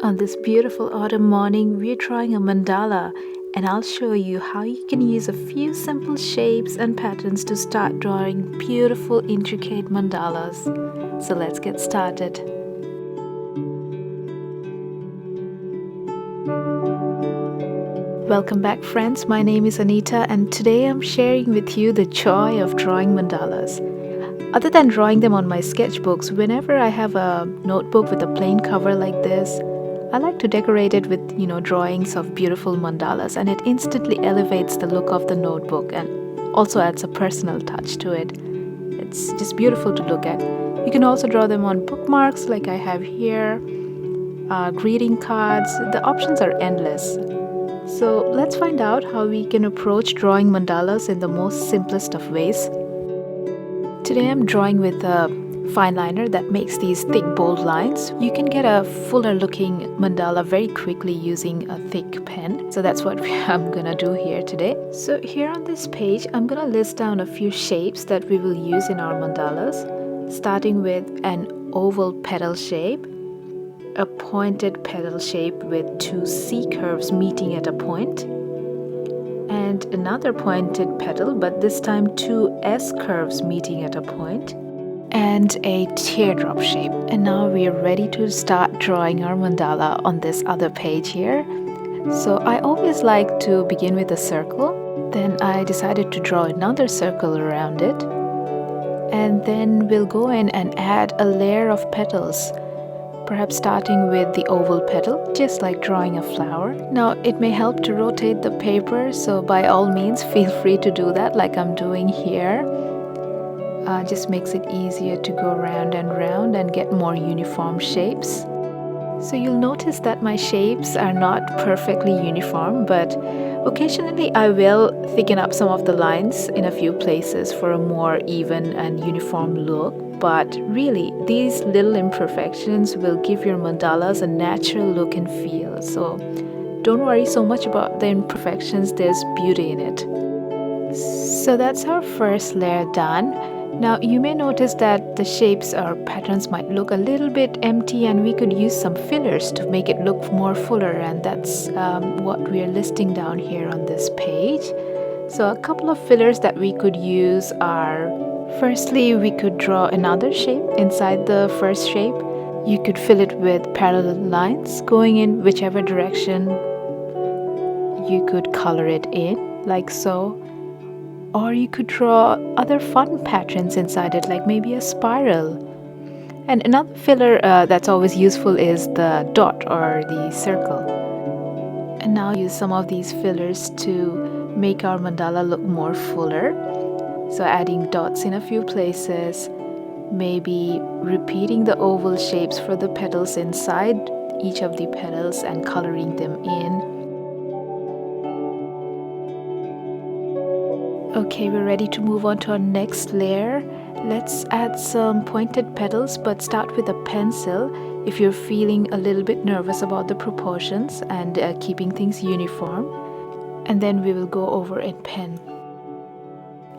On this beautiful autumn morning, we're drawing a mandala, and I'll show you how you can use a few simple shapes and patterns to start drawing beautiful, intricate mandalas. So let's get started. Welcome back, friends. My name is Anita, and today I'm sharing with you the joy of drawing mandalas. Other than drawing them on my sketchbooks, whenever I have a notebook with a plain cover like this, I like to decorate it with, drawings of beautiful mandalas, and it instantly elevates the look of the notebook and also adds a personal touch to it. It's just beautiful to look at. You can also draw them on bookmarks like I have here, greeting cards. The options are endless. So let's find out how we can approach drawing mandalas in the most simplest of ways. Today I'm drawing with a fine liner that makes these thick bold lines. You can get a fuller looking mandala very quickly using a thick pen. So that's what I'm gonna do here today. So here on this page, I'm gonna list down a few shapes that we will use in our mandalas, starting with an oval petal shape, a pointed petal shape with two C curves meeting at a point, and another pointed petal, but this time two S curves meeting at a point, and a teardrop shape. And now we are ready to start drawing our mandala on this other page here. So I always like to begin with a circle, then I decided to draw another circle around it, and then we'll go in and add a layer of petals, perhaps starting with the oval petal, just like drawing a flower. Now it may help to rotate the paper, so by all means feel free to do that like I'm doing here. Just makes it easier to go round and round and get more uniform shapes. So you'll notice that my shapes are not perfectly uniform, but occasionally I will thicken up some of the lines in a few places for a more even and uniform look. But really, these little imperfections will give your mandalas a natural look and feel. So don't worry so much about the imperfections, there's beauty in it. So that's our first layer done. Now you may notice that the shapes or patterns might look a little bit empty, and we could use some fillers to make it look more fuller, and that's what we are listing down here on this page. So a couple of fillers that we could use are, firstly, we could draw another shape inside the first shape. You could fill it with parallel lines going in whichever direction. You could color it in like so. Or you could draw other fun patterns inside it, like maybe a spiral. And another filler that's always useful is the dot or the circle. And now use some of these fillers to make our mandala look more fuller. So adding dots in a few places, maybe repeating the oval shapes for the petals inside each of the petals and coloring them in. Okay, we're ready to move on to our next layer. Let's add some pointed petals, but start with a pencil if you're feeling a little bit nervous about the proportions and keeping things uniform. And then we will go over in pen.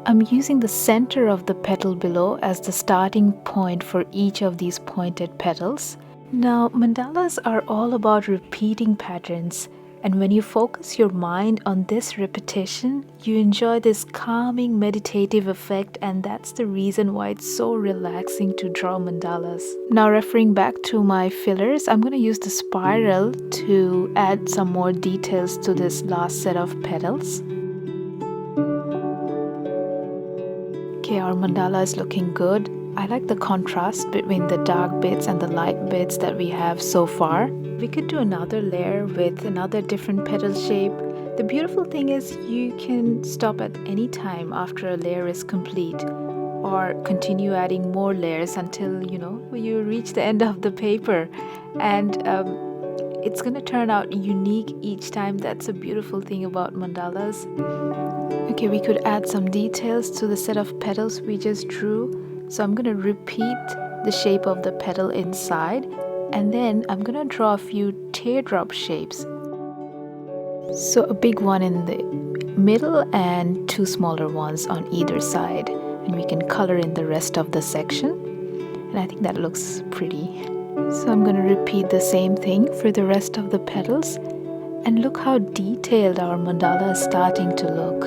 I'm using the center of the petal below as the starting point for each of these pointed petals. Now, mandalas are all about repeating patterns. And when you focus your mind on this repetition, you enjoy this calming, meditative effect, and that's the reason why it's so relaxing to draw mandalas. Now, referring back to my fillers, I'm going to use the spiral to add some more details to this last set of petals. Okay, our mandala is looking good. I like the contrast between the dark bits and the light bits that we have so far. We could do another layer with another different petal shape. The beautiful thing is you can stop at any time after a layer is complete, or continue adding more layers until you reach the end of the paper, and it's gonna turn out unique each time. That's a beautiful thing about mandalas. Okay, we could add some details to the set of petals we just drew. So I'm gonna repeat the shape of the petal inside, and then I'm gonna draw a few teardrop shapes. So a big one in the middle and two smaller ones on either side, and we can color in the rest of the section, and I think that looks pretty. So I'm going to repeat the same thing for the rest of the petals, and look how detailed our mandala is starting to look.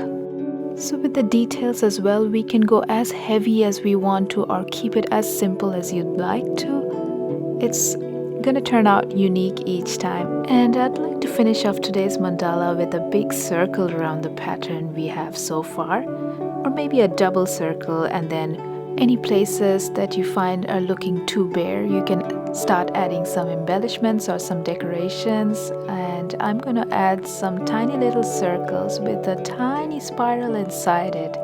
So with the details as well, we can go as heavy as we want to or keep it as simple as you'd like to. It's gonna turn out unique each time. And I'd like to finish off today's mandala with a big circle around the pattern we have so far, or maybe a double circle, and then any places that you find are looking too bare, you can start adding some embellishments or some decorations. And I'm gonna add some tiny little circles with a tiny spiral inside it,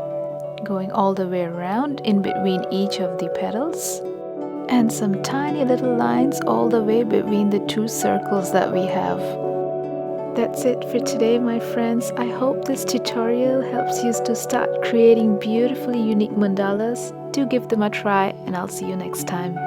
going all the way around in between each of the petals, and some tiny little lines all the way between the two circles that we have. That's it for today, my friends. I hope this tutorial helps you to start creating beautifully unique mandalas. Do give them a try, and I'll see you next time.